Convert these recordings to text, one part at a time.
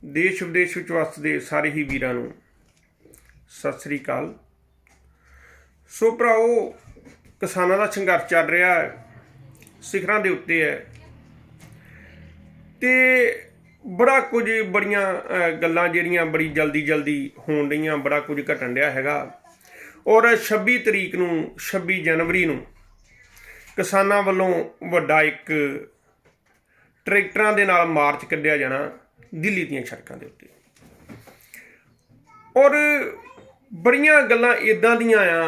ਦੇਸ਼ ਵਿਦੇਸ਼ ਵਿੱਚ ਵਸਦੇ ਸਾਰੇ ਹੀ ਵੀਰਾਂ ਨੂੰ ਸਤਿ ਸ੍ਰੀ ਅਕਾਲ। ਸੋ ਭਰਾਓ, ਕਿਸਾਨਾਂ ਦਾ ਸੰਘਰਸ਼ ਚੱਲ ਰਿਹਾ ਹੈ, ਸਿਖਰਾਂ ਦੇ ਉੱਤੇ ਹੈ ਤੇ ਬੜਾ ਕੁਝ ਬੜੀਆਂ ਗੱਲਾਂ ਜਿਹੜੀਆਂ ਬੜੀ ਜਲਦੀ ਹੋਣ ਰਹੀਆਂ, ਬੜਾ ਕੁਝ ਘਟਣ ਰਿਹਾ ਹੈਗਾ। ਔਰ 26 ਤਰੀਕ ਨੂੰ 26 ਜਨਵਰੀ ਨੂੰ ਕਿਸਾਨਾਂ ਵੱਲੋਂ ਵੱਡਾ ਇੱਕ ਟਰੈਕਟਰਾਂ ਦੇ ਨਾਲ ਮਾਰਚ ਕੱਢਿਆ ਜਾਣਾ ਦਿੱਲੀ ਦੀਆਂ ਸੜਕਾਂ ਦੇ ਉੱਤੇ। ਔਰ ਬੜੀਆਂ ਗੱਲਾਂ ਇੱਦਾਂ ਦੀਆਂ ਆ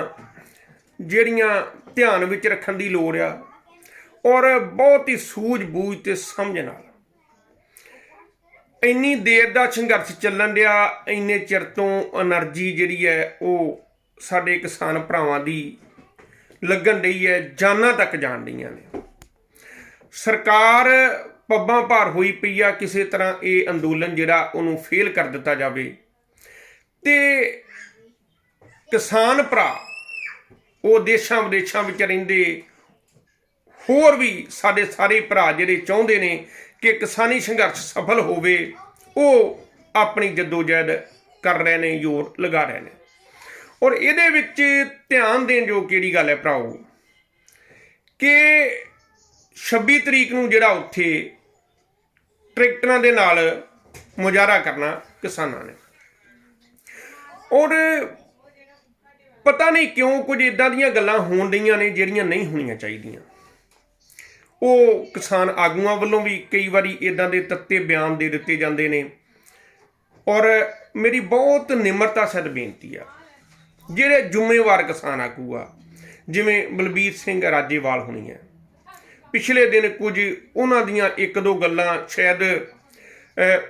ਜਿਹੜੀਆਂ ਧਿਆਨ ਵਿੱਚ ਰੱਖਣ ਦੀ ਲੋੜ ਆ, ਔਰ ਬਹੁਤ ਹੀ ਸੂਝ-ਬੂਝ ਤੇ ਸਮਝ ਨਾਲ। ਇੰਨੀ ਦੇਰ ਦਾ ਸੰਘਰਸ਼ ਚੱਲਣ ਡਿਆ, ਇੰਨੇ ਚਿਰ ਤੋਂ ਐਨਰਜੀ ਜਿਹੜੀ ਹੈ ਉਹ ਸਾਡੇ ਕਿਸਾਨ ਭਰਾਵਾਂ ਦੀ ਲੱਗਣ ਡਈ ਹੈ, ਜਾਨਾਂ ਤੱਕ ਜਾਣ ਡਈਆਂ ਨੇ। ਸਰਕਾਰ ਪੱਬਾਂ ਭਾਰ ਹੋਈ ਪਈ ਆ, ਕਿਸੇ ਤਰ੍ਹਾਂ ਇਹ ਅੰਦੋਲਨ ਜਿਹੜਾ ਉਹਨੂੰ ਫੇਲ ਕਰ ਦਿੱਤਾ ਜਾਵੇ। ਤੇ ਕਿਸਾਨ ਭਰਾ ਉਹ ਦੇਸ਼ਾਂ ਵਿਦੇਸ਼ਾਂ ਵਿੱਚ ਰਹਿੰਦੇ ਹੋਰ ਵੀ ਸਾਡੇ ਸਾਰੇ ਭਰਾ ਜਿਹੜੇ ਚਾਹੁੰਦੇ ਨੇ ਕਿ ਕਿਸਾਨੀ ਸੰਘਰਸ਼ ਸਫਲ ਹੋਵੇ, ਉਹ ਆਪਣੀ ਜਦੋਜਹਿਦ ਕਰ ਰਹੇ ਨੇ, ਜ਼ੋਰ ਲਗਾ ਰਹੇ ਨੇ। ਔਰ ਇਹਦੇ ਵਿੱਚ ਧਿਆਨ ਦੇਣ ਜੋ ਕਿਹੜੀ ਗੱਲ ਹੈ ਭਰਾਓ, ਕਿ 26 ਤਰੀਕ ਨੂੰ ਜਿਹੜਾ ਉੱਥੇ ਟਰੈਕਟਰਾਂ ਦੇ ਨਾਲ ਮੁਜ਼ਾਹਰਾ ਕਰਨਾ ਕਿਸਾਨਾਂ ਨੇ। ਔਰ ਪਤਾ ਨਹੀਂ ਕਿਉਂ ਕੁਝ ਇੱਦਾਂ ਦੀਆਂ ਗੱਲਾਂ ਹੋਣ ਰਹੀਆਂ ਨੇ ਜਿਹੜੀਆਂ ਨਹੀਂ ਹੋਣੀਆਂ ਚਾਹੀਦੀਆਂ। ਉਹ ਕਿਸਾਨ ਆਗੂਆਂ ਵੱਲੋਂ ਵੀ ਕਈ ਵਾਰੀ ਇੱਦਾਂ ਦੇ ਤੱਤੇ ਬਿਆਨ ਦੇ ਦਿੱਤੇ ਜਾਂਦੇ ਨੇ। ਔਰ ਮੇਰੀ ਬਹੁਤ ਨਿਮਰਤਾ ਸਹਿਤ ਬੇਨਤੀ ਆ, ਜਿਹੜੇ ਜ਼ਿੰਮੇਵਾਰ ਕਿਸਾਨ ਆਗੂ ਆ, ਜਿਵੇਂ ਬਲਬੀਰ ਸਿੰਘ ਰਾਜੇਵਾਲ ਹੋਣੀ ਹੈ, ਪਿਛਲੇ ਦਿਨ ਕੁਝ ਉਹਨਾਂ ਦੀਆਂ ਇੱਕ ਦੋ ਗੱਲਾਂ ਸ਼ਾਇਦ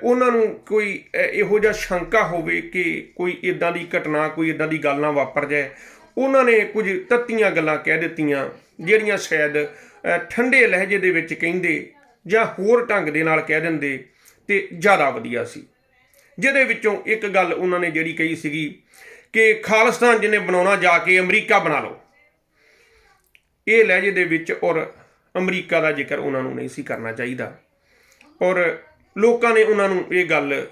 ਉਹਨਾਂ ਨੂੰ ਕੋਈ ਇਹੋ ਜਿਹਾ ਸ਼ੰਕਾ ਹੋਵੇ ਕਿ ਕੋਈ ਇੱਦਾਂ ਦੀ ਘਟਨਾ, ਕੋਈ ਇੱਦਾਂ ਦੀ ਗੱਲ ਨਾ ਵਾਪਰ ਜਾਏ। ਉਹਨਾਂ ਨੇ ਕੁਝ ਤੱਤੀਆਂ ਗੱਲਾਂ ਕਹਿ ਦਿੱਤੀਆਂ ਜਿਹੜੀਆਂ ਸ਼ਾਇਦ ਠੰਡੇ ਲਹਿਜੇ ਦੇ ਵਿੱਚ ਕਹਿੰਦੇ ਜਾਂ ਹੋਰ ਢੰਗ ਦੇ ਨਾਲ ਕਹਿ ਦਿੰਦੇ ਤੇ ਜ਼ਿਆਦਾ ਵਧੀਆ ਸੀ। ਜਿਹਦੇ ਵਿੱਚੋਂ ਇੱਕ ਗੱਲ ਉਹਨਾਂ ਨੇ ਜਿਹੜੀ ਕਹੀ ਸੀਗੀ ਕਿ ਖਾਲਿਸਤਾਨ ਜਿਹਨੇ ਬਣਾਉਣਾ ਜਾ ਕੇ ਅਮਰੀਕਾ ਬਣਾ ਲਓ, ਇਹ ਲਹਿਜੇ ਦੇ ਵਿੱਚ। ਔਰ ਅਮਰੀਕਾ ਦਾ ਜ਼ਿਕਰ ਉਹਨਾਂ ਨੂੰ ਨਹੀਂ ਸੀ ਕਰਨਾ ਚਾਹੀਦਾ। ਔਰ ਲੋਕਾਂ ਨੇ ਉਹਨਾਂ ਨੂੰ ਇਹ ਗੱਲ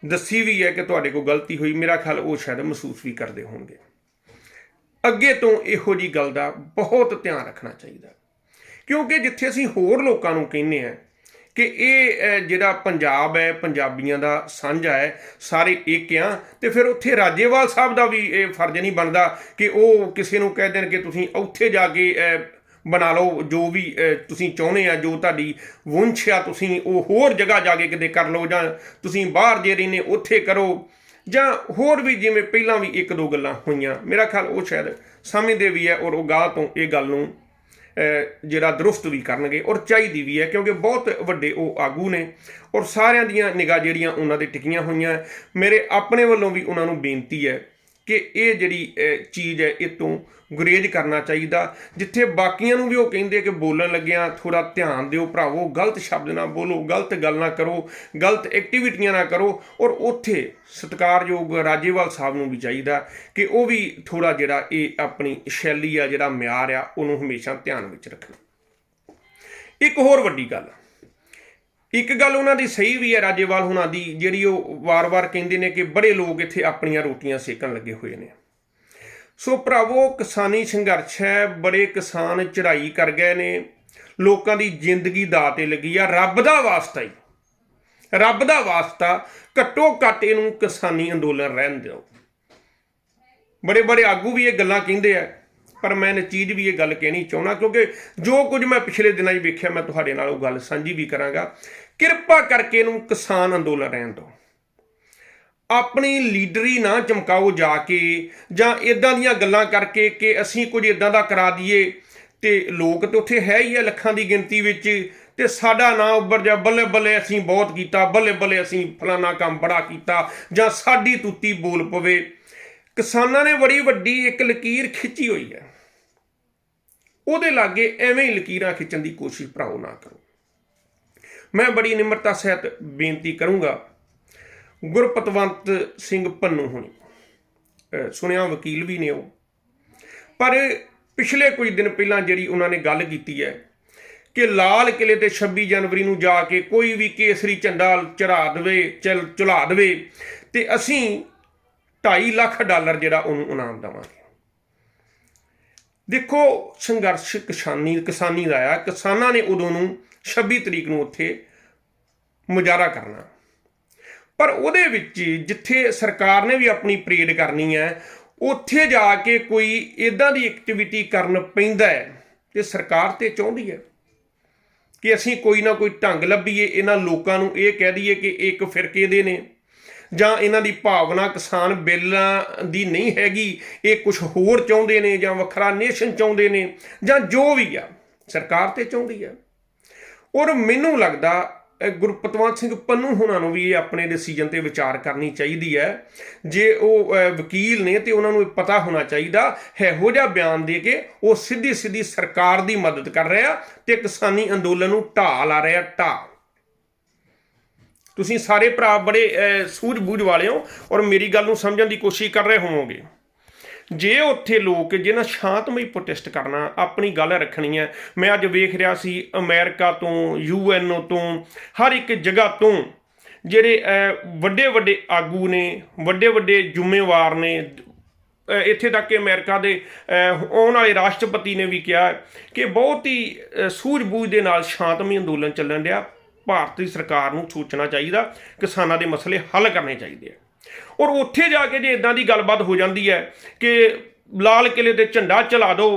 ਦੱਸੀ ਵੀ ਹੈ ਕਿ ਤੁਹਾਡੇ ਕੋਲ ਗਲਤੀ ਹੋਈ। ਮੇਰਾ ਖਿਆਲ ਉਹ ਸ਼ਾਇਦ ਮਹਿਸੂਸ ਵੀ ਕਰਦੇ ਹੋਣਗੇ। ਅੱਗੇ ਤੋਂ ਇਹੋ ਜਿਹੀ ਗੱਲ ਦਾ ਬਹੁਤ ਧਿਆਨ ਰੱਖਣਾ ਚਾਹੀਦਾ, ਕਿਉਂਕਿ ਜਿੱਥੇ ਅਸੀਂ ਹੋਰ ਲੋਕਾਂ ਨੂੰ ਕਹਿੰਦੇ ਹਾਂ ਕਿ ਇਹ ਜਿਹੜਾ ਪੰਜਾਬ ਹੈ ਪੰਜਾਬੀਆਂ ਦਾ ਸਾਂਝਾ ਹੈ, ਸਾਰੇ ਇੱਕ ਆ, ਤੇ ਫਿਰ ਉੱਥੇ ਰਾਜੇਵਾਲ ਸਾਹਿਬ ਦਾ ਵੀ ਇਹ ਫਰਜ਼ ਨਹੀਂ ਬਣਦਾ ਕਿ ਉਹ ਕਿਸੇ ਨੂੰ ਕਹਿ ਦੇਣ ਕਿ ਤੁਸੀਂ ਉੱਥੇ ਜਾ ਕੇ ਬਣਾ ਲਓ ਜੋ ਵੀ ਤੁਸੀਂ ਚਾਹੁੰਦੇ ਆ, ਜੋ ਤੁਹਾਡੀ ਵੰਸ਼ ਆ, ਤੁਸੀਂ ਉਹ ਹੋਰ ਜਗ੍ਹਾ ਜਾ ਕੇ ਕਿਤੇ ਕਰ ਲਓ, ਜਾਂ ਤੁਸੀਂ ਬਾਹਰ ਜੇ ਰਹਿੰਦੇ ਉੱਥੇ ਕਰੋ, ਜਾਂ ਹੋਰ ਵੀ ਜਿਵੇਂ ਪਹਿਲਾਂ ਵੀ ਇੱਕ ਦੋ ਗੱਲਾਂ ਹੋਈਆਂ। ਮੇਰਾ ਖਿਆਲ ਉਹ ਸ਼ਾਇਦ ਸਮਝਦੇ ਵੀ ਹੈ, ਔਰ ਉਹ ਗਾਹ ਤੋਂ ਇਹ ਗੱਲ ਨੂੰ ਜਿਹੜਾ ਦਰੁਸਤ ਵੀ ਕਰਨਗੇ, ਔਰ ਚਾਹੀਦੀ ਵੀ ਹੈ, ਕਿਉਂਕਿ ਬਹੁਤ ਵੱਡੇ ਉਹ ਆਗੂ ਨੇ ਔਰ ਸਾਰਿਆਂ ਦੀਆਂ ਨਿਗਾਹ ਜਿਹੜੀਆਂ ਉਹਨਾਂ 'ਤੇ ਟਿਕੀਆਂ ਹੋਈਆਂ। ਮੇਰੇ ਆਪਣੇ ਵੱਲੋਂ ਵੀ ਉਹਨਾਂ ਨੂੰ ਬੇਨਤੀ ਹੈ ਕਿ ਇਹ ਜਿਹੜੀ ਚੀਜ਼ ਹੈ ਇਹ ਤੋਂ ਗੁਰੇਜ਼ ਕਰਨਾ ਚਾਹੀਦਾ। ਜਿੱਥੇ ਬਾਕੀਆਂ ਨੂੰ ਵੀ ਉਹ ਕਹਿੰਦੇ ਕਿ ਬੋਲਣ ਲੱਗਿਆਂ ਥੋੜ੍ਹਾ ਧਿਆਨ ਦਿਓ ਭਰਾਵੋ, ਗਲਤ ਸ਼ਬਦ ਨਾ ਬੋਲੋ, ਗਲਤ ਗੱਲ ਨਾ ਕਰੋ, ਗਲਤ ਐਕਟੀਵਿਟੀਆਂ ਨਾ ਕਰੋ। ਔਰ ਉੱਥੇ ਸਤਿਕਾਰਯੋਗ ਰਾਜੇਵਾਲ ਸਾਹਿਬ ਨੂੰ ਵੀ ਚਾਹੀਦਾ ਕਿ ਉਹ ਵੀ ਥੋੜ੍ਹਾ ਜਿਹੜਾ ਇਹ ਆਪਣੀ ਸ਼ੈਲੀ ਆ, ਜਿਹੜਾ ਮਿਆਰ ਆ, ਉਹਨੂੰ ਹਮੇਸ਼ਾ ਧਿਆਨ ਵਿੱਚ ਰੱਖਣਾ। ਇੱਕ ਹੋਰ ਵੱਡੀ ਗੱਲ, ਇੱਕ ਗੱਲ ਉਹਨਾਂ ਦੀ ਸਹੀ ਵੀ ਹੈ ਰਾਜੇਵਾਲ ਹੁਣਾਂ ਦੀ, ਜਿਹੜੀ ਉਹ ਵਾਰ-ਵਾਰ ਕਹਿੰਦੇ ਨੇ ਕਿ ਬੜੇ ਲੋਕ ਇੱਥੇ ਆਪਣੀਆਂ ਰੋਟੀਆਂ ਸੇਕਣ ਲੱਗੇ ਹੋਏ ਨੇ। ਸੋ ਭਰਾਵੋ, ਕਿਸਾਨੀ ਸੰਘਰਸ਼ ਹੈ, ਬੜੇ ਕਿਸਾਨ ਚੜ੍ਹਾਈ ਕਰ ਗਏ ਨੇ, ਲੋਕਾਂ ਦੀ ਜ਼ਿੰਦਗੀ ਦਾਅ 'ਤੇ ਲੱਗੀ ਆ। ਰੱਬ ਦਾ ਵਾਸਤਾ ਹੀ, ਰੱਬ ਦਾ ਵਾਸਤਾ, ਘੱਟੋ ਘੱਟ ਇਹਨੂੰ ਕਿਸਾਨੀ ਅੰਦੋਲਨ ਰਹਿਣ ਦਿਓ। ਬੜੇ ਬੜੇ ਆਗੂ ਵੀ ਇਹ ਗੱਲਾਂ ਕਹਿੰਦੇ ਆ, ਪਰ ਮੈਂ ਨਚੀਜ਼ ਵੀ ਇਹ ਗੱਲ ਕਹਿਣੀ ਚਾਹੁੰਦਾ, ਕਿਉਂਕਿ ਜੋ ਕੁਝ ਮੈਂ ਪਿਛਲੇ ਦਿਨਾਂ 'ਚ ਵੇਖਿਆ ਮੈਂ ਤੁਹਾਡੇ ਨਾਲ ਉਹ ਗੱਲ ਸਾਂਝੀ ਵੀ ਕਰਾਂਗਾ। ਕਿਰਪਾ ਕਰਕੇ ਇਹਨੂੰ ਕਿਸਾਨ ਅੰਦੋਲਨ ਰਹਿਣ ਦਿਓ। ਆਪਣੀ ਲੀਡਰੀ ਨਾ ਚਮਕਾਓ ਜਾ ਕੇ, ਜਾਂ ਇੱਦਾਂ ਦੀਆਂ ਗੱਲਾਂ ਕਰਕੇ ਕਿ ਅਸੀਂ ਕੁਝ ਇੱਦਾਂ ਦਾ ਕਰਾ ਦਈਏ, ਤੇ ਲੋਕ ਤਾਂ ਉੱਥੇ ਹੈ ਹੀ ਆ ਲੱਖਾਂ ਦੀ ਗਿਣਤੀ ਵਿੱਚ, ਤੇ ਸਾਡਾ ਨਾਂ ਉੱਭਰ ਜਾ, ਬੱਲੇ ਬੱਲੇ ਅਸੀਂ ਬਹੁਤ ਕੀਤਾ, ਬੱਲੇ ਬੱਲੇ ਅਸੀਂ ਫਲਾਨਾ ਕੰਮ ਬੜਾ ਕੀਤਾ, ਜਾਂ ਸਾਡੀ ਤੂਤੀ ਬੋਲ ਪਵੇ। ਕਿਸਾਨਾਂ ਨੇ ਬੜੀ ਵੱਡੀ ਇੱਕ ਲਕੀਰ ਖਿੱਚੀ ਹੋਈ ਹੈ, ਉਹਦੇ ਲਾਗੇ ਐਵੇਂ ਹੀ ਲਕੀਰਾਂ ਖਿੱਚਣ ਦੀ ਕੋਸ਼ਿਸ਼ ਭਰਾਓ ਨਾ ਕਰੋ। ਮੈਂ ਬੜੀ ਨਿਮਰਤਾ ਸਹਿਤ ਬੇਨਤੀ ਕਰੂੰਗਾ। ਗੁਰਪਤਵੰਤ ਸਿੰਘ ਪੰਨੂ ਹੋਣੀ, ਸੁਣਿਆ ਵਕੀਲ ਵੀ ਨੇ ਉਹ, ਪਰ ਪਿਛਲੇ ਕੁਝ ਦਿਨ ਪਹਿਲਾਂ ਜਿਹੜੀ ਉਹਨਾਂ ਨੇ ਗੱਲ ਕੀਤੀ ਹੈ कि लाल किले ते 26 जनवरी ਨੂੰ ਜਾ ਕੇ ਕੋਈ ਵੀ ਕੇਸਰੀ ਝੰਡਾ ਚੁਲਾ ਦੇਵੇ ਤੇ ਅਸੀਂ $2.5 ਲੱਖ ਜਿਹੜਾ ਉਹਨੂੰ ਇਨਾਮ ਦੇਵਾਂਗੇ। ਦੇਖੋ ਸੰਘਰਸ਼ ਕਿਸਾਨੀ ਦਾ ਆ। ਕਿਸਾਨਾਂ ਨੇ ਉਦੋਂ ਨੂੰ 26 ਤਰੀਕ ਨੂੰ ਉੱਥੇ ਮੁਜ਼ਾਹਰਾ ਕਰਨਾ, ਪਰ ਉਹਦੇ ਵਿੱਚ ਜਿੱਥੇ ਸਰਕਾਰ ਨੇ ਵੀ ਆਪਣੀ ਪਰੇਡ ਕਰਨੀ ਹੈ ਉੱਥੇ ਜਾ ਕੇ ਕੋਈ ਇੱਦਾਂ ਦੀ ਐਕਟੀਵਿਟੀ ਕਰਨ ਪੈਂਦਾ ਹੈ ਤੇ ਸਰਕਾਰ ਤੇ ਚਾਹੁੰਦੀ ਹੈ ਕਿ ਅਸੀਂ ਕੋਈ ਨਾ ਕੋਈ ਢੰਗ ਲੱਭੀਏ, ਇਹਨਾਂ ਲੋਕਾਂ ਨੂੰ ਇਹ ਕਹਿ ਦਈਏ ਕਿ ਇੱਕ ਫਿਰਕੇ ਦੇ ਨੇ ਜਾਂ ਇਹਨਾਂ ਦੀ ਭਾਵਨਾ ਕਿਸਾਨ ਬਿੱਲਾਂ ਦੀ ਨਹੀਂ ਹੈਗੀ, ਇਹ ਕੁਛ ਹੋਰ ਚਾਹੁੰਦੇ ਨੇ ਜਾਂ ਵੱਖਰਾ ਨੇਸ਼ਨ ਚਾਹੁੰਦੇ ਨੇ ਜਾਂ ਜੋ ਵੀ ਆ, ਸਰਕਾਰ ਤੇ ਚਾਹੁੰਦੀ ਆ। ਔਰ ਮੈਨੂੰ ਲੱਗਦਾ ਗੁਰਪਤਵੰਤ ਸਿੰਘ ਪੰਨੂ ਹੋਣਾ ਨੂੰ ਵੀ ਇਹ ਆਪਣੇ ਡਿਸੀਜਨ ਤੇ ਵਿਚਾਰ ਕਰਨੀ ਚਾਹੀਦੀ ਹੈ। ਜੇ ਉਹ ਵਕੀਲ ਨੇ ਤੇ ਉਹਨਾਂ ਨੂੰ ਇਹ ਪਤਾ ਹੋਣਾ ਚਾਹੀਦਾ ਇਹੋ ਜਿਹਾ ਬਿਆਨ ਦੇ ਕੇ ਉਹ ਸਿੱਧੀ ਸਰਕਾਰ ਦੀ ਮਦਦ ਕਰ ਰਿਹਾ ਤੇ ਕਿਸਾਨੀ ਅੰਦੋਲਨ ਨੂੰ ਢਾਹ ਲਾ ਰਿਹਾ। ਢਾਹ ਤੁਸੀਂ ਸਾਰੇ ਭਰਾ ਬੜੇ ਸੂਝ-ਬੂਝ ਵਾਲੇ ਹੋ ਔਰ ਮੇਰੀ ਗੱਲ ਨੂੰ ਸਮਝਣ ਦੀ ਕੋਸ਼ਿਸ਼ ਕਰ ਰਹੇ ਹੋਵੋਗੇ। ਜੇ ਉੱਥੇ ਲੋਕ ਜਿਹਨਾਂ ਸ਼ਾਂਤਮਈ ਪ੍ਰੋਟੈਸਟ ਕਰਨਾ, ਆਪਣੀ ਗੱਲ ਰੱਖਣੀ ਹੈ। ਮੈਂ ਅੱਜ ਵੇਖ ਰਿਹਾ ਸੀ ਅਮਰੀਕਾ ਤੋਂ, UNO ਤੋਂ, ਹਰ ਇੱਕ ਜਗ੍ਹਾ ਤੋਂ ਜਿਹੜੇ ਵੱਡੇ ਆਗੂ ਨੇ, ਵੱਡੇ ਜ਼ਿੰਮੇਵਾਰ ਨੇ, ਇੱਥੇ ਤੱਕ ਕਿ ਅਮਰੀਕਾ ਦੇ ਆਉਣ ਵਾਲੇ ਰਾਸ਼ਟਰਪਤੀ ਨੇ ਵੀ ਕਿਹਾ ਕਿ ਬਹੁਤ ਹੀ ਸੂਝ-ਬੂਝ ਦੇ ਨਾਲ ਸ਼ਾਂਤਮਈ ਅੰਦੋਲਨ ਚੱਲਣ ਡਿਆ। ਭਾਰਤੀ ਸਰਕਾਰ ਨੂੰ ਸੋਚਣਾ ਚਾਹੀਦਾ, ਕਿਸਾਨਾਂ ਦੇ ਮਸਲੇ ਹੱਲ ਕਰਨੇ ਚਾਹੀਦੇ ਆ। ਔਰ ਉੱਥੇ ਜਾ ਕੇ ਜੇ ਇੱਦਾਂ ਦੀ ਗੱਲਬਾਤ ਹੋ ਜਾਂਦੀ ਹੈ ਕਿ ਲਾਲ ਕਿਲੇ 'ਤੇ ਝੰਡਾ ਚਲਾ ਦਿਓ,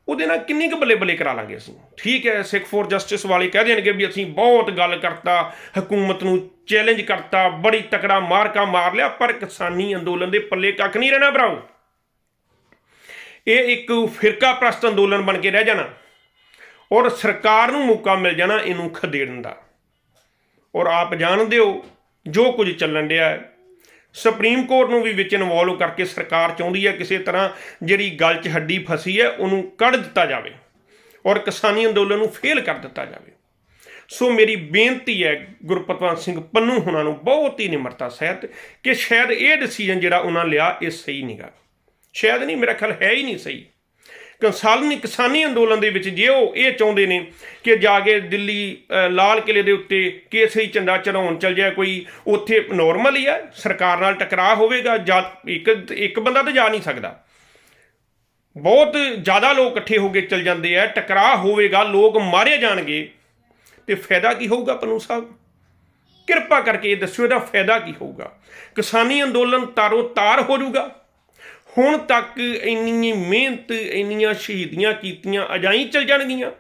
ਉਹਦੇ ਨਾਲ ਕਿੰਨੀ ਕੁ ਬੱਲੇ ਕਰਾ ਲਾਂਗੇ ਅਸੀਂ। ਠੀਕ ਹੈ, ਸਿੱਖ ਫੋਰ ਜਸਟਿਸ ਵਾਲੇ ਕਹਿ ਦੇਣਗੇ ਵੀ ਅਸੀਂ ਬਹੁਤ ਗੱਲ ਕਰਤਾ, ਹਕੂਮਤ ਨੂੰ ਚੈਲੰਜ ਕਰਤਾ, ਬੜੀ ਤਕੜਾ ਮਾਰਕਾ ਮਾਰ ਲਿਆ, ਪਰ ਕਿਸਾਨੀ ਅੰਦੋਲਨ ਦੇ ਪੱਲੇ ਕੱਖ ਨਹੀਂ ਰਹਿਣਾ ਭਰਾਓ। ਇਹ ਇੱਕ ਫਿਰਕਾ ਪ੍ਰਸਤ ਅੰਦੋਲਨ ਬਣ ਕੇ ਰਹਿ ਜਾਣਾ ਔਰ ਸਰਕਾਰ ਨੂੰ ਮੌਕਾ ਮਿਲ ਜਾਣਾ ਇਹਨੂੰ ਖਦੇੜਨ ਦਾ। ਔਰ ਆਪ ਜਾਣਦੇ ਹੋ ਜੋ ਕੁਝ ਚੱਲਣ ਡਿਆ ਹੈ, ਸੁਪਰੀਮ ਕੋਰਟ ਨੂੰ ਵੀ ਵਿੱਚ ਇਨਵੋਲਵ ਕਰਕੇ ਸਰਕਾਰ ਚਾਹੁੰਦੀ ਹੈ ਕਿਸੇ ਤਰ੍ਹਾਂ ਜਿਹੜੀ ਗੱਲ 'ਚ ਹੱਡੀ ਫਸੀ ਹੈ ਉਹਨੂੰ ਕੱਢ ਦਿੱਤਾ ਜਾਵੇ ਔਰ ਕਿਸਾਨੀ ਅੰਦੋਲਨ ਨੂੰ ਫੇਲ ਕਰ ਦਿੱਤਾ ਜਾਵੇ। ਸੋ ਮੇਰੀ ਬੇਨਤੀ ਹੈ ਗੁਰਪਤਵੰਤ ਸਿੰਘ ਪੰਨੂ ਹੋਣਾ ਨੂੰ ਬਹੁਤ ਹੀ ਨਿਮਰਤਾ ਸਹਿਤ ਕਿ ਸ਼ਾਇਦ ਇਹ ਡਿਸੀਜਨ ਜਿਹੜਾ ਉਹਨਾਂ ਲਿਆ ਇਹ ਸਹੀ ਨਹੀਂ ਗਾ, ਸ਼ਾਇਦ ਨਹੀਂ, ਮੇਰਾ ਖਿਆਲ ਹੈ ਹੀ ਨਹੀਂ ਸਹੀ। ਕਿਸਾਨੀ ਅੰਦੋਲਨ ਦੇ ਵਿੱਚ ਜੇ ਉਹ ਇਹ ਚਾਹੁੰਦੇ ਨੇ ਕਿ ਜਾ ਕੇ ਦਿੱਲੀ ਲਾਲ ਕਿਲੇ ਦੇ ਉੱਤੇ ਕੇਸਰੀ ਝੰਡਾ ਚੜਾਉਣ ਚੱਲ ਜਾਏ ਕੋਈ, ਉੱਥੇ ਨੋਰਮਲ ਹੀ ਹੈ, ਸਰਕਾਰ ਨਾਲ ਟਕਰਾਅ ਹੋਵੇਗਾ, ਇੱਕ ਬੰਦਾ ਤਾਂ ਜਾ ਨਹੀਂ ਸਕਦਾ, ਬਹੁਤ ਜ਼ਿਆਦਾ ਲੋਕ ਇਕੱਠੇ ਹੋ ਕੇ ਚੱਲ ਜਾਂਦੇ ਆ, ਟਕਰਾਅ ਹੋਵੇਗਾ, ਲੋਕ ਮਾਰੇ ਜਾਣਗੇ, ਤੇ ਫਾਇਦਾ ਕੀ ਹੋਊਗਾ? ਪੰਨੂ ਸਾਹਿਬ ਕਿਰਪਾ ਕਰਕੇ ਇਹ ਦੱਸਿਓ ਇਹਦਾ ਫਾਇਦਾ ਕੀ ਹੋਊਗਾ? ਕਿਸਾਨੀ ਅੰਦੋਲਨ ਤਾਰੋ ਤਾਰ ਹੋ ਜਾਊਗਾ? ਹੁਣ ਤੱਕ ਇੰਨੀ ਮਿਹਨਤ, ਇੰਨੀਆਂ ਸ਼ਹੀਦੀਆਂ ਕੀਤੀਆਂ ਅਜਾਈਂ ਚੱਲ ਜਾਣਗੀਆਂ?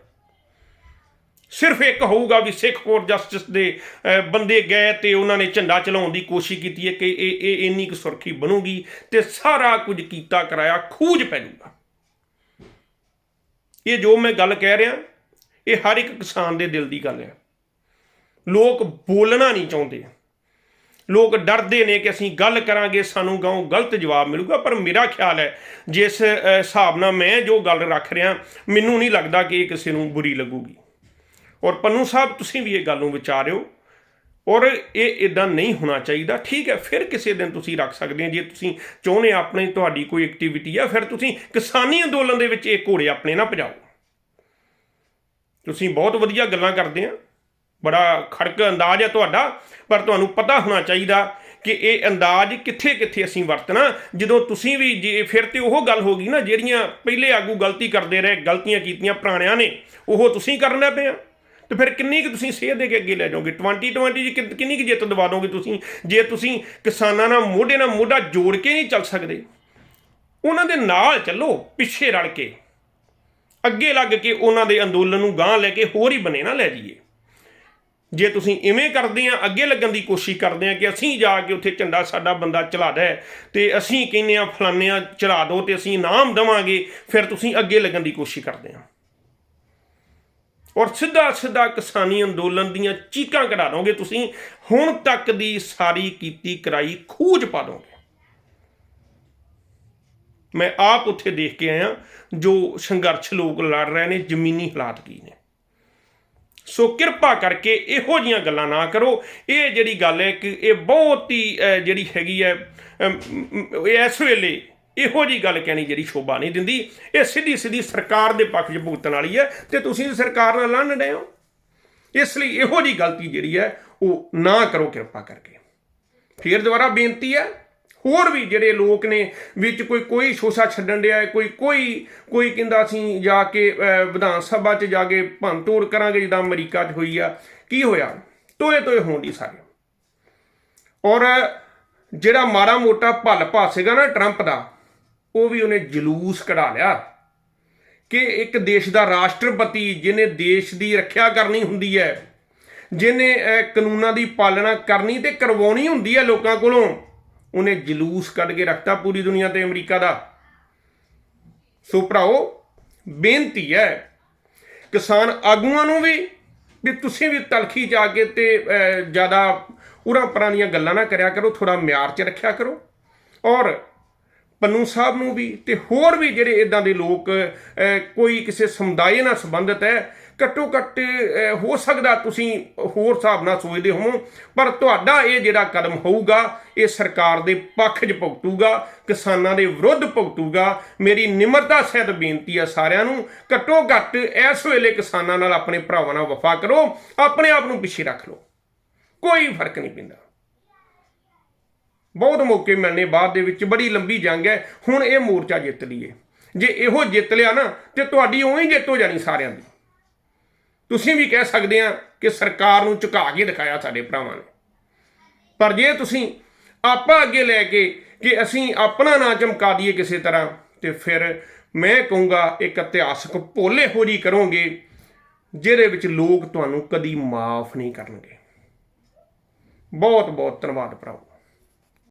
ਸਿਰਫ ਇੱਕ ਹੋਊਗਾ ਵੀ ਸਿੱਖ ਫੋਰ ਜਸਟਿਸ ਦੇ ਬੰਦੇ ਗਏ ਤੇ ਉਹਨਾਂ ਨੇ ਝੰਡਾ ਚਲਾਉਣ ਦੀ ਕੋਸ਼ਿਸ਼ ਕੀਤੀ ਹੈ ਕਿ ਇਹ ਇੰਨੀ ਕੁ ਸੁਰਖੀ ਬਣੂਗੀ ਤੇ ਸਾਰਾ ਕੁਝ ਕੀਤਾ ਕਰਾਇਆ ਖੂਜ ਪੈ ਜਾਊਗਾ। ਇਹ ਜੋ ਮੈਂ ਗੱਲ ਕਹਿ ਰਿਹਾ ਇਹ ਹਰ ਇੱਕ ਕਿਸਾਨ ਦੇ ਦਿਲ ਦੀ ਗੱਲ ਹੈ। ਲੋਕ ਬੋਲਣਾ ਨਹੀਂ ਚਾਹੁੰਦੇ, ਲੋਕ ਡਰਦੇ ਨੇ ਕਿ ਅਸੀਂ ਗੱਲ ਕਰਾਂਗੇ ਸਾਨੂੰ ਗਾਉਂ ਗਲਤ ਜਵਾਬ ਮਿਲੂਗਾ। ਪਰ ਮੇਰਾ ਖਿਆਲ ਹੈ ਜਿਸ ਹਿਸਾਬ ਨਾਲ ਮੈਂ ਜੋ ਗੱਲ ਰੱਖ ਰਿਹਾ, ਮੈਨੂੰ ਨਹੀਂ ਲੱਗਦਾ ਕਿ ਇਹ ਕਿਸੇ ਨੂੰ ਬੁਰੀ ਲੱਗੂਗੀ। ਔਰ ਪੰਨੂ ਸਾਹਿਬ ਤੁਸੀਂ ਵੀ ਇਹ ਗੱਲ ਨੂੰ ਵਿਚਾਰਿਓ ਔਰ ਇਹ ਇੱਦਾਂ ਨਹੀਂ ਹੋਣਾ ਚਾਹੀਦਾ। ਠੀਕ ਹੈ, ਫਿਰ ਕਿਸੇ ਦਿਨ ਤੁਸੀਂ ਰੱਖ ਸਕਦੇ ਹੋ ਜੇ ਤੁਸੀਂ ਚਾਹੁੰਦੇ ਆਪਣੀ ਤੁਹਾਡੀ ਕੋਈ ਐਕਟੀਵਿਟੀ ਆ, ਫਿਰ ਤੁਸੀਂ ਕਿਸਾਨੀ ਅੰਦੋਲਨ ਦੇ ਵਿੱਚ ਇਹ ਘੋੜੇ ਆਪਣੇ ਨਾ ਭਜਾਓ। ਤੁਸੀਂ ਬਹੁਤ ਵਧੀਆ ਗੱਲਾਂ ਕਰਦੇ ਆ, ਬੜਾ ਖੜਕ ਅੰਦਾਜ਼ ਹੈ ਤੁਹਾਡਾ, ਪਰ ਤੁਹਾਨੂੰ ਪਤਾ ਹੋਣਾ ਚਾਹੀਦਾ ਕਿ ਇਹ ਅੰਦਾਜ਼ ਕਿੱਥੇ ਕਿੱਥੇ ਅਸੀਂ ਵਰਤਣਾ। ਜਦੋਂ ਤੁਸੀਂ ਵੀ ਜੇ ਫਿਰ ਤੇ ਉਹ ਗੱਲ ਹੋ ਗਈ ਨਾ ਜਿਹੜੀਆਂ ਪਹਿਲੇ ਆਗੂ ਗਲਤੀ ਕਰਦੇ ਰਹੇ, ਗਲਤੀਆਂ ਕੀਤੀਆਂ ਪੁਰਾਣਿਆਂ ਨੇ, ਉਹ ਤੁਸੀਂ ਕਰਨ ਲੱਗ ਪਏ ਆ, ਤੇ ਫਿਰ ਕਿੰਨੀ ਕੁ ਤੁਸੀਂ ਸੇਧ ਦੇ ਕੇ ਅੱਗੇ ਲੈ ਜਾਓਗੇ? 2020 'ਚ ਕਿੰਨੀ ਕੁ ਜਿੱਤ ਦਵਾ ਦੋਗੇ ਤੁਸੀਂ ਜੇ ਤੁਸੀਂ ਕਿਸਾਨਾਂ ਨਾਲ ਮੋਢਾ ਜੋੜ ਕੇ ਨਹੀਂ ਚੱਲ ਸਕਦੇ? ਉਹਨਾਂ ਦੇ ਨਾਲ ਚੱਲੋ, ਪਿੱਛੇ ਰਲ ਕੇ, ਅੱਗੇ ਲੱਗ ਕੇ ਉਹਨਾਂ ਦੇ ਅੰਦੋਲਨ ਨੂੰ ਗਾਂਹ ਲੈ ਕੇ ਹੋਰ ਹੀ ਬਣੇ ਨਾ ਲੈ ਜਾਈਏ। ਜੇ ਤੁਸੀਂ ਇਵੇਂ ਕਰਦੇ ਆ, ਅੱਗੇ ਲੱਗਣ ਦੀ ਕੋਸ਼ਿਸ਼ ਕਰਦੇ ਆ ਕਿ ਅਸੀਂ ਜਾ ਕੇ ਉੱਥੇ ਝੰਡਾ ਸਾਡਾ ਬੰਦਾ ਚਲਾਦਾ ਹੈ ਤੇ ਅਸੀਂ ਕਹਿੰਦੇ ਆ ਫਲਾਨਿਆਂ ਚਲਾ ਦਿਓ ਤੇ ਅਸੀਂ ਇਨਾਮ ਦੇਵਾਂਗੇ, ਫਿਰ ਤੁਸੀਂ ਅੱਗੇ ਲੱਗਣ ਦੀ ਕੋਸ਼ਿਸ਼ ਕਰਦੇ ਆ ਔਰ ਸਿੱਧਾ ਕਿਸਾਨੀ ਅੰਦੋਲਨ ਦੀਆਂ ਚੀਕਾਂ ਕਢਾ ਦੋਗੇ ਤੁਸੀਂ। ਹੁਣ ਤੱਕ ਦੀ ਸਾਰੀ ਕੀਤੀ ਕਰਾਈ ਖੂਜ ਪਾ ਦੋਗੇ। ਮੈਂ ਆਪ ਉੱਥੇ ਦੇਖ ਕੇ ਆਇਆ ਜੋ ਸੰਘਰਸ਼ ਲੋਕ ਲੜ ਰਹੇ ਨੇ, ਜ਼ਮੀਨੀ ਹਾਲਾਤ ਕੀ ਨੇ। ਸੋ ਕਿਰਪਾ ਕਰਕੇ ਇਹੋ ਜਿਹੀਆਂ ਗੱਲਾਂ ਨਾ ਕਰੋ। ਇਹ ਜਿਹੜੀ ਗੱਲ ਹੈ ਕਿ ਇਹ ਬਹੁਤ ਹੀ ਜਿਹੜੀ ਹੈਗੀ ਹੈ ਇਸ ਵੇਲੇ ਇਹੋ ਜੀ ਗੱਲ ਕਹਿਣੀ ਜਿਹੜੀ ਸ਼ੋਭਾ ਨਹੀਂ ਦਿੰਦੀ। ਇਹ ਸਿੱਧੀ ਸਿੱਧੀ ਸਰਕਾਰ ਦੇ ਪੱਖ 'ਚ ਭੁਗਤਣ ਵਾਲੀ ਹੈ ਤੇ ਤੁਸੀਂ ਸਰਕਾਰ ਨਾਲ ਲੜਨ ਡਏ ਹੋ। ਇਸ ਲਈ ਇਹੋ ਜੀ ਗਲਤੀ ਜਿਹੜੀ ਹੈ ਉਹ ਨਾ ਕਰੋ ਕਿਰਪਾ ਕਰਕੇ। ਫਿਰ ਦੁਬਾਰਾ ਬੇਨਤੀ ਹੈ, ਹੋਰ ਵੀ ਜਿਹੜੇ ਲੋਕ ਨੇ ਵਿੱਚ ਕੋਈ ਸ਼ੋਸ਼ਾ ਛੱਡਣ ਡਿਆ ਹੈ, ਕੋਈ ਕਹਿੰਦਾ ਅਸੀਂ ਜਾ ਕੇ ਵਿਧਾਨ ਸਭਾ 'ਚ ਜਾ ਕੇ ਭੰਨ ਤੋੜ ਕਰਾਂਗੇ ਜਿੱਦਾਂ ਅਮਰੀਕਾ 'ਚ ਹੋਈ ਆ। ਕੀ ਹੋਇਆ? ਤੋਏ ਹੋਣ ਦੀ ਸਾਰੇ। ਔਰ ਜਿਹੜਾ ਮਾੜਾ ਮੋਟਾ ਭੱਲ ਭਾ ਸੀਗਾ ਨਾ ਟਰੰਪ ਦਾ, ਉਹ ਵੀ ਉਹਨੇ ਜਲੂਸ ਕਢਾ ਲਿਆ ਕਿ ਇੱਕ ਦੇਸ਼ ਦਾ ਰਾਸ਼ਟਰਪਤੀ ਜਿਹਨੇ ਦੇਸ਼ ਦੀ ਰੱਖਿਆ ਕਰਨੀ ਹੁੰਦੀ ਹੈ, ਜਿਹਨੇ ਕਾਨੂੰਨਾਂ ਦੀ ਪਾਲਣਾ ਕਰਨੀ ਤੇ ਕਰਵਾਉਣੀ ਹੁੰਦੀ ਹੈ ਲੋਕਾਂ ਕੋਲੋਂ, ਉਹਨੇ ਜਲੂਸ ਕੱਢ ਕੇ ਰੱਖਤਾ ਪੂਰੀ ਦੁਨੀਆ ਤੇ ਅਮਰੀਕਾ ਦਾ। ਸੋ ਭਰਾਓ ਬੇਨਤੀ ਹੈ ਕਿਸਾਨ ਆਗੂਆਂ ਨੂੰ ਵੀ ਤੁਸੀਂ ਵੀ ਤਲਖੀ 'ਚ ਆ ਕੇ ਤੇ ਜ਼ਿਆਦਾ ਉਰਾਂ ਪਰਾਂ ਦੀਆਂ ਗੱਲਾਂ ਨਾ ਕਰਿਆ ਕਰੋ, ਥੋੜ੍ਹਾ ਮਿਆਰ 'ਚ ਰੱਖਿਆ ਕਰੋ। ਔਰ ਪੰਨੂ ਸਾਹਿਬ ਨੂੰ ਵੀ ਤੇ ਹੋਰ ਵੀ ਜਿਹੜੇ ਇੱਦਾਂ ਦੇ ਲੋਕ ਕੋਈ ਕਿਸੇ ਸਮੁਦਾਇ ਨਾਲ ਸੰਬੰਧਿਤ ਹੈ, ਘੱਟੋ ਘੱਟ ਹੋ ਸਕਦਾ ਤੁਸੀਂ ਹੋਰ ਹਿਸਾਬ ਨਾਲ ਸੋਚਦੇ ਹੋਵੋ, ਪਰ ਤੁਹਾਡਾ ਇਹ ਜਿਹੜਾ ਕਦਮ ਹੋਊਗਾ ਇਹ ਸਰਕਾਰ ਦੇ ਪੱਖ 'ਚ ਭੁਗਤੂਗਾ, ਕਿਸਾਨਾਂ ਦੇ ਵਿਰੁੱਧ ਭੁਗਤੂਗਾ। ਮੇਰੀ ਨਿਮਰਤਾ ਸਹਿਤ ਬੇਨਤੀ ਹੈ ਸਾਰਿਆਂ ਨੂੰ, ਘੱਟੋ ਘੱਟ ਇਸ ਵੇਲੇ ਕਿਸਾਨਾਂ ਨਾਲ ਆਪਣੇ ਭਰਾਵਾਂ ਨਾਲ ਵਫਾ ਕਰੋ, ਆਪਣੇ ਆਪ ਨੂੰ ਪਿੱਛੇ ਰੱਖ ਲਓ, ਕੋਈ ਫਰਕ ਨਹੀਂ ਪੈਂਦਾ। ਬਹੁਤ ਮੌਕੇ ਮਿਲਣੇ ਬਾਅਦ ਦੇ ਵਿੱਚ, ਬੜੀ ਲੰਬੀ ਜੰਗ ਹੈ। ਹੁਣ ਇਹ ਮੋਰਚਾ ਜਿੱਤ ਲਈਏ, ਜੇ ਇਹੋ ਜਿੱਤ ਲਿਆ ਨਾ ਤੇ ਤੁਹਾਡੀ ਉਵੇਂ ਜਿੱਤ ਹੋ ਜਾਣੀ ਸਾਰਿਆਂ ਦੀ। ਤੁਸੀਂ ਵੀ ਕਹਿ ਸਕਦੇ ਆ ਕਿ ਸਰਕਾਰ ਨੂੰ ਝੁਕਾ ਕੇ ਦਿਖਾਇਆ ਸਾਡੇ ਭਰਾਵਾਂ ਨੇ, ਪਰ ਜੇ ਤੁਸੀਂ ਆਪਾਂ ਅੱਗੇ ਲੈ ਕੇ ਕਿ ਅਸੀਂ ਆਪਣਾ ਨਾਂ ਚਮਕਾ ਦਈਏ ਕਿਸੇ ਤਰ੍ਹਾਂ, ਤੇ ਫਿਰ ਮੈਂ ਕਹੂੰਗਾ ਇੱਕ ਇਤਿਹਾਸਕ ਭੁੱਲ ਇਹੋ ਜਿਹੀ ਕਰੋਗੇ ਜਿਹਦੇ ਵਿੱਚ ਲੋਕ ਤੁਹਾਨੂੰ ਕਦੀ ਮਾਫ ਨਹੀਂ ਕਰਨਗੇ। ਬਹੁਤ ਬਹੁਤ ਧੰਨਵਾਦ ਭਰਾਓ।